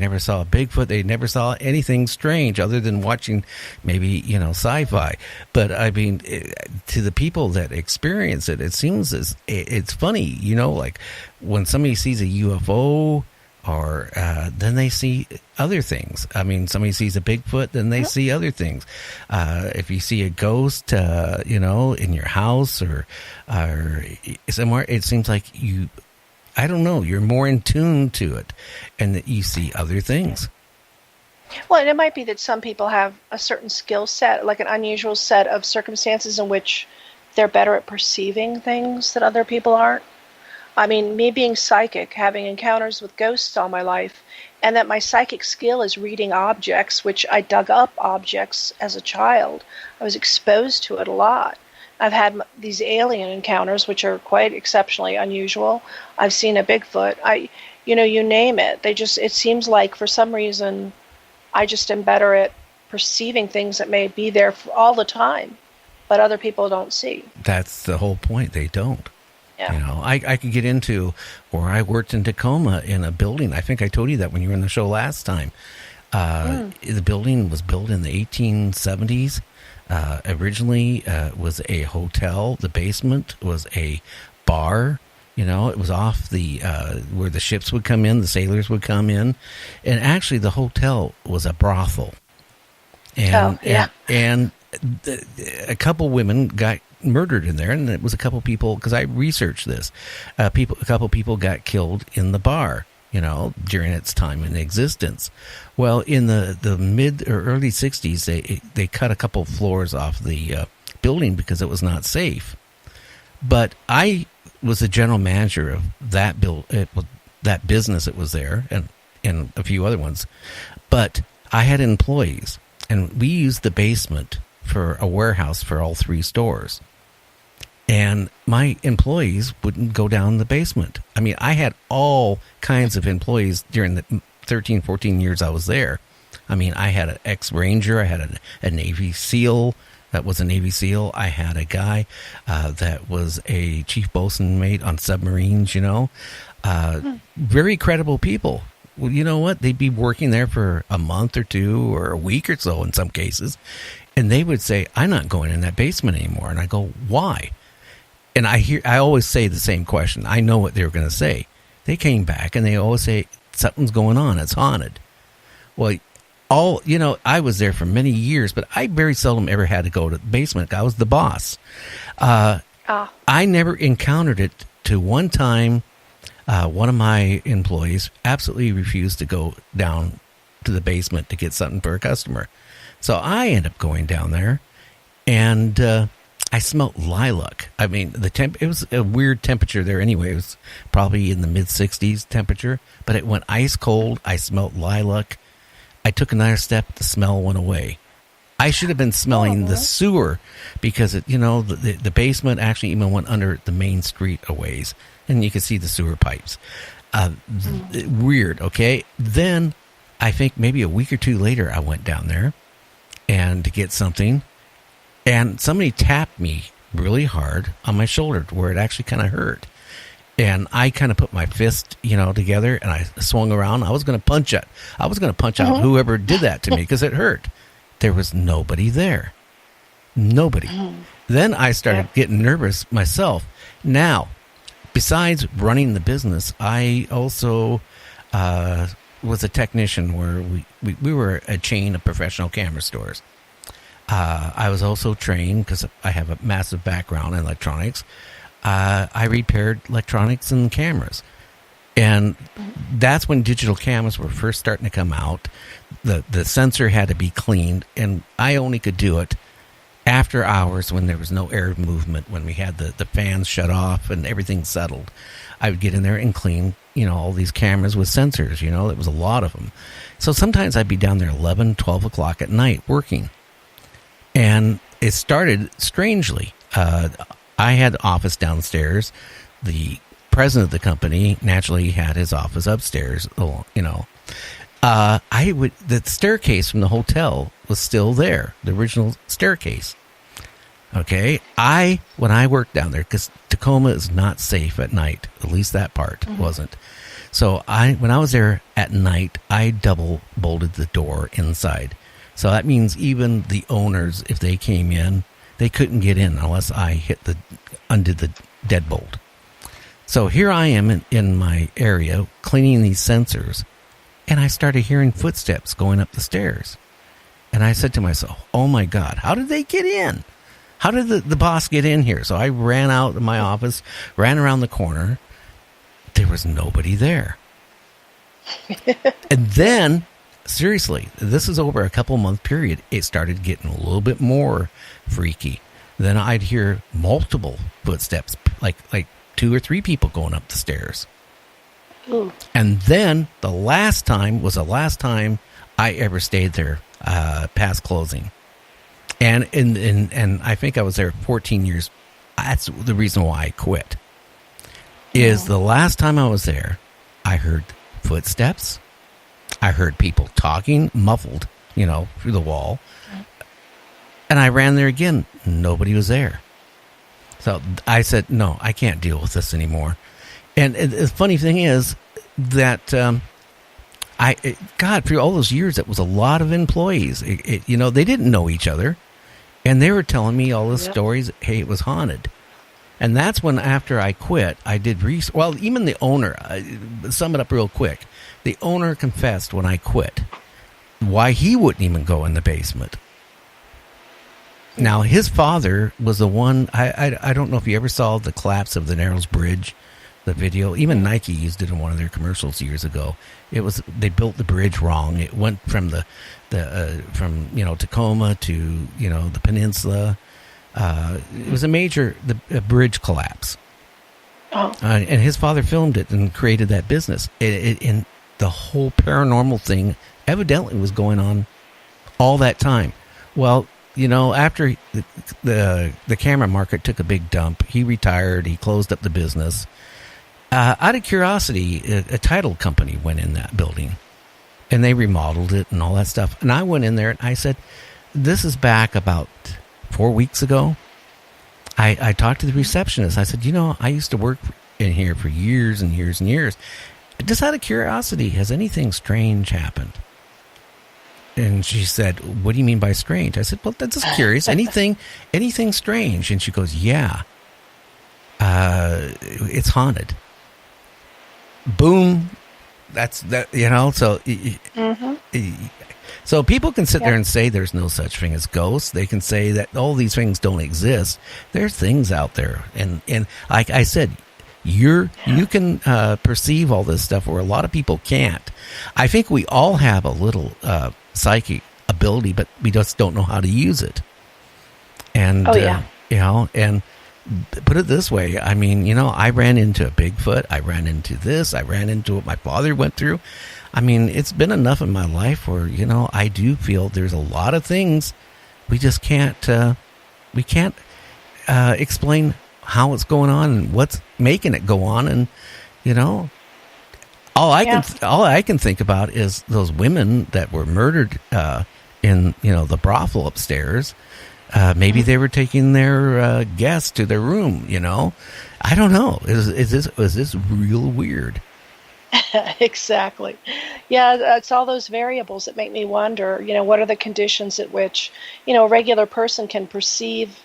never saw a Bigfoot. They never saw anything strange other than watching maybe, sci-fi. But I mean, to the people that experience it, it seems it's funny, like when somebody sees a UFO, or then they see other things. I mean, somebody sees a Bigfoot, then they see other things. If you see a ghost, in your house or somewhere, it seems like I don't know, you're more in tune to it, and that you see other things. Well, and it might be that some people have a certain skill set, like an unusual set of circumstances in which they're better at perceiving things that other people aren't. I mean, me being psychic, having encounters with ghosts all my life, and that my psychic skill is reading objects, which I dug up objects as a child. I was exposed to it a lot. I've had these alien encounters, which are quite exceptionally unusual. I've seen a Bigfoot. You name it. It seems like for some reason, I just am better at perceiving things that may be there all the time, but other people don't see. That's the whole point. They don't. Yeah. I could get into where I worked in Tacoma in a building. I think I told you that when you were on the show last time. The building was built in the 1870s. Originally, was a hotel. The basement was a bar. It was off the where the ships would come in, the sailors would come in, and actually the hotel was a brothel. And a couple women got murdered in there, and it was a couple people, because I researched this. A couple people got killed in the bar, during its time in existence. Well, in the mid or early 60s, they cut a couple floors off the building because it was not safe. But I was the general manager of that that business that was there, and a few other ones. But I had employees, and we used the basement for a warehouse for all three stores. And my employees wouldn't go down the basement. I mean, I had all kinds of employees during the 13, 14 years I was there. I mean, I had an ex-Ranger. I had a Navy SEAL that was a Navy SEAL. I had a guy that was a chief bosun mate on submarines, Very credible people. Well, you know what? They'd be working there for a month or two or a week or so in some cases. And they would say, I'm not going in that basement anymore. And I go, why? And I always say the same question. I know what they were going to say. They came back and they always say, something's going on. It's haunted. Well, I was there for many years, but I very seldom ever had to go to the basement. I was the boss. I never encountered it to one time. One of my employees absolutely refused to go down to the basement to get something for a customer. So I end up going down there, and I smelled lilac. I mean, it was a weird temperature there anyway. It was probably in the mid-60s temperature, but it went ice cold. I smelled lilac. I took another step. The smell went away. I should have been smelling the sewer, because the basement actually even went under the main street a ways, and you could see the sewer pipes. Weird, okay? Then I think maybe a week or two later, I went down there and to get something, and somebody tapped me really hard on my shoulder where it actually kind of hurt. And I kind of put my fist, together, and I swung around. I was going to punch it. I was going to punch out whoever did that to me because it hurt. There was nobody there. Nobody. Then I started getting nervous myself. Now, besides running the business, I also was a technician where we were a chain of professional camera stores. I was also trained, because I have a massive background in electronics. I repaired electronics and cameras. And that's when digital cameras were first starting to come out. The sensor had to be cleaned, and I only could do it after hours when there was no air movement, when we had the fans shut off and everything settled. I would get in there and clean, all these cameras with sensors. There was a lot of them. So sometimes I'd be down there 11, 12 o'clock at night working. And it started strangely. I had the office downstairs. The president of the company naturally had his office upstairs, The staircase from the hotel was still there, the original staircase. Okay. When I worked down there, because Tacoma is not safe at night, at least that part wasn't. So when I was there at night, I double bolted the door inside. So that means even the owners, if they came in, they couldn't get in unless I undid the deadbolt. So here I am in my area cleaning these sensors, and I started hearing footsteps going up the stairs. And I said to myself, oh my God, how did they get in? How did the boss get in here? So I ran out of my office, ran around the corner. There was nobody there. And then, seriously, this is over a couple-month period. It started getting a little bit more freaky. Then I'd hear multiple footsteps, like 2 or 3 people going up the stairs. Ooh. And then the last time was the last time I ever stayed there past closing. And I think I was there 14 years. That's the reason why I quit. Is the last time I was there, I heard footsteps. I heard people talking, muffled, through the wall. And I ran there again. Nobody was there. So I said, no, I can't deal with this anymore. And the funny thing is that God, for all those years, it was a lot of employees. They didn't know each other. And they were telling me all the stories. Hey, it was haunted. And that's when, after I quit, I did research. Well, even the owner, sum it up real quick. The owner confessed when I quit why he wouldn't even go in the basement. Now, his father was the one, I don't know if you ever saw the collapse of the Narrows Bridge, the video. Even Nike used it in one of their commercials years ago. They built the bridge wrong. It went from Tacoma to, the peninsula. It was a major bridge collapse. Oh. And his father filmed it and created that business. And the whole paranormal thing evidently was going on all that time. Well, after the camera market took a big dump, he retired. He closed up the business. Out of curiosity, a title company went in that building, and they remodeled it and all that stuff. And I went in there and I said, this is back about 4 weeks ago. I talked to the receptionist. I said, I used to work in here for years and years and years. Just out of curiosity, has anything strange happened? And she said, what do you mean by strange? I said, well, that's just curious. Anything strange? And she goes, yeah, it's haunted. Boom. That's that, so. Mm-hmm. So people can sit there and say there's no such thing as ghosts. They can say that all these things don't exist. There's things out there. And like I said, you can perceive all this stuff where a lot of people can't. I think we all have a little psychic ability, but we just don't know how to use it. And, and put it this way. I mean, I ran into a Bigfoot. I ran into this. I ran into what my father went through. I mean, it's been enough in my life where, I do feel there's a lot of things we just can't, explain how it's going on and what's making it go on. And, all I can think about is those women that were murdered, in, the brothel upstairs. Maybe they were taking their, guests to their room, I don't know. Is this real weird? Exactly. Yeah, it's all those variables that make me wonder, what are the conditions at which, a regular person can perceive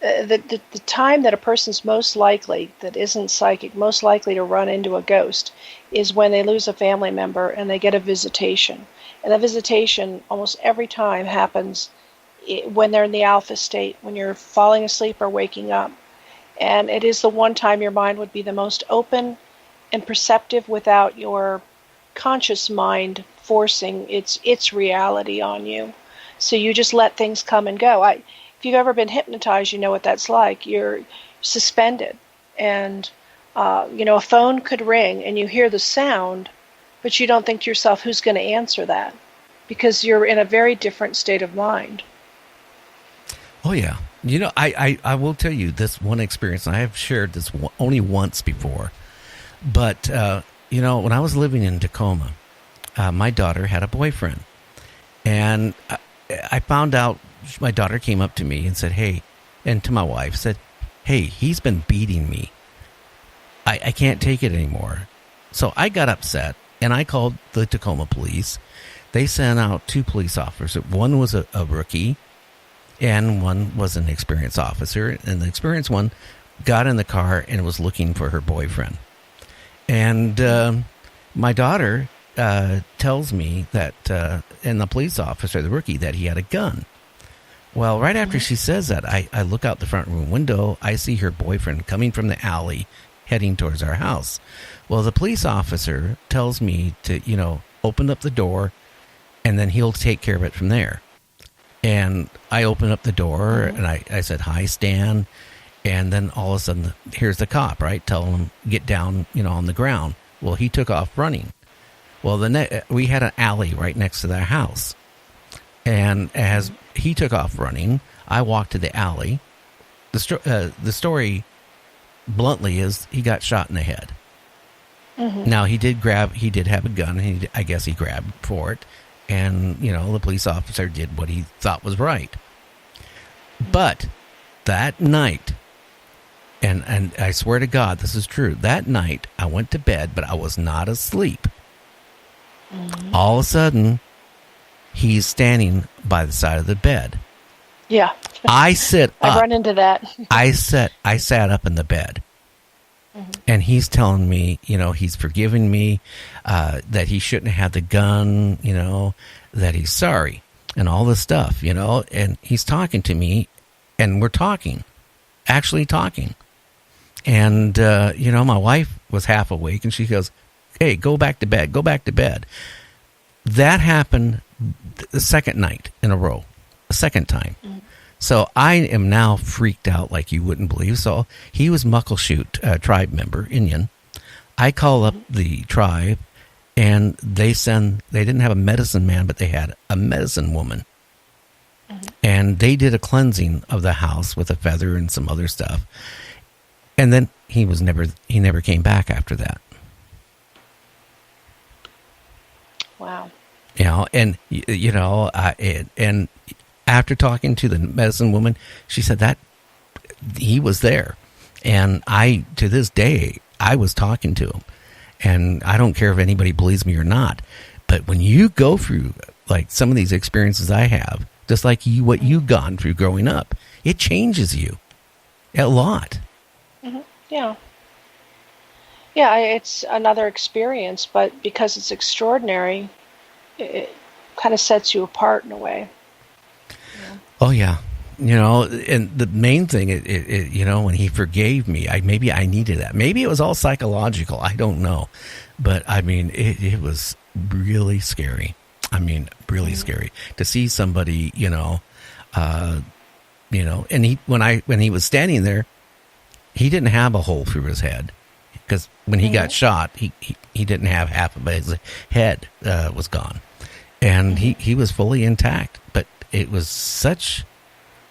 the time that a person's most likely, that isn't psychic, most likely to run into a ghost is when they lose a family member and they get a visitation. And the visitation almost every time happens when they're in the alpha state, when you're falling asleep or waking up. And it is the one time your mind would be the most open and perceptive without your conscious mind forcing its reality on you. So you just let things come and go. If you've ever been hypnotized, you know what that's like. You're suspended. And, a phone could ring and you hear the sound, but you don't think to yourself, who's going to answer that? Because you're in a very different state of mind. Oh, yeah. I will tell you this one experience. I have shared this only once before. But, when I was living in Tacoma, my daughter had a boyfriend. And I found out, my daughter came up to me and said, hey, and to my wife said, hey, he's been beating me. I can't take it anymore. So I got upset, and I called the Tacoma police. They sent out 2 police officers. One was a rookie, and one was an experienced officer. And the experienced one got in the car and was looking for her boyfriend. And my daughter tells me that, and the police officer, the rookie, that he had a gun. Well, right after she says that, I look out the front room window. I see her boyfriend coming from the alley, heading towards our house. Well, the police officer tells me to, open up the door, and then he'll take care of it from there. And I open up the door, and I said, "Hi, Stan." And then all of a sudden, here's the cop, right? Telling him, get down, on the ground. Well, he took off running. Well, we had an alley right next to their house. And as he took off running, I walked to the alley. The story, bluntly, is he got shot in the head. Now, he did have a gun, and I guess he grabbed for it. And, the police officer did what he thought was right. But that night, and I swear to God, this is true, that night I went to bed, but I was not asleep. All of a sudden, he's standing by the side of the bed. Yeah. I sit up. I run into that. I sat up in the bed. And he's telling me, he's forgiving me, that he shouldn't have the gun, that he's sorry, and all this stuff, and he's talking to me, and we're actually talking. And, my wife was half awake, and she goes, "Hey, go back to bed. That happened the second night in a row, a second time. So I am now freaked out like you wouldn't believe. So he was Muckleshoot tribe member, Indian. I call up the tribe, and they didn't have a medicine man, but they had a medicine woman. And they did a cleansing of the house with a feather and some other stuff. And then he never came back after that. Wow. And after talking to the medicine woman, she said that he was there. And to this day, I was talking to him. And I don't care if anybody believes me or not. But when you go through, like, some of these experiences I have, just like what you've gone through growing up, it changes you a lot. Yeah. Yeah, it's another experience, but because it's extraordinary, it kind of sets you apart in a way. Oh, yeah. And the main thing, when he forgave me, maybe I needed that. Maybe it was all psychological. I don't know. But, it was really scary. Really scary to see somebody, and when he was standing there, he didn't have a hole through his head, because when he got shot, he didn't have half of his head was gone, and he was fully intact. But it was such,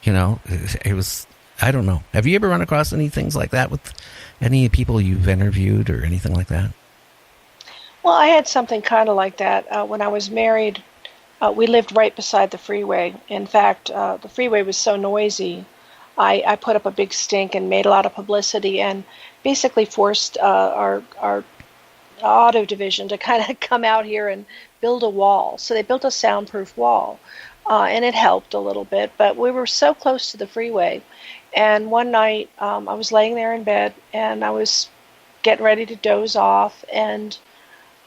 it was, I don't know. Have you ever run across any things like that with any people you've interviewed or anything like that? Well, I had something kind of like that. When I was married, we lived right beside the freeway. In fact, the freeway was so noisy, I put up a big stink and made a lot of publicity and basically forced our auto division to kind of come out here and build a wall. So they built a soundproof wall, and it helped a little bit. But we were so close to the freeway. And one night, I was laying there in bed, and I was getting ready to doze off, and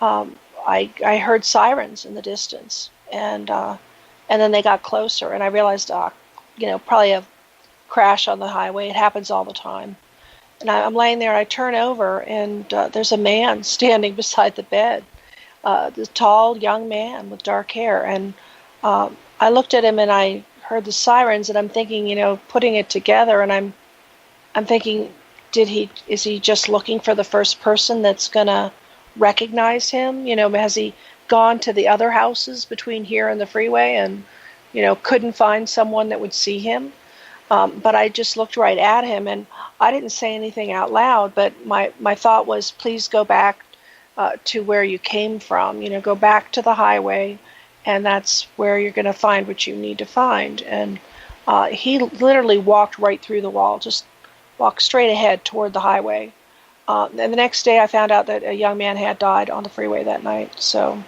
I heard sirens in the distance, and then they got closer, and I realized, probably a crash on the highway. It happens all the time. And I'm laying there. I turn over, and there's a man standing beside the bed, this tall young man with dark hair. And I looked at him, and I heard the sirens, and I'm thinking, putting it together, and I'm thinking, is he just looking for the first person that's gonna recognize him? Has he gone to the other houses between here and the freeway and, couldn't find someone that would see him? But I just looked right at him, and I didn't say anything out loud, but my thought was, please go back to where you came from, go back to the highway, and that's where you're going to find what you need to find. And he literally walked right through the wall, just walked straight ahead toward the highway. And the next day, I found out that a young man had died on the freeway that night. So,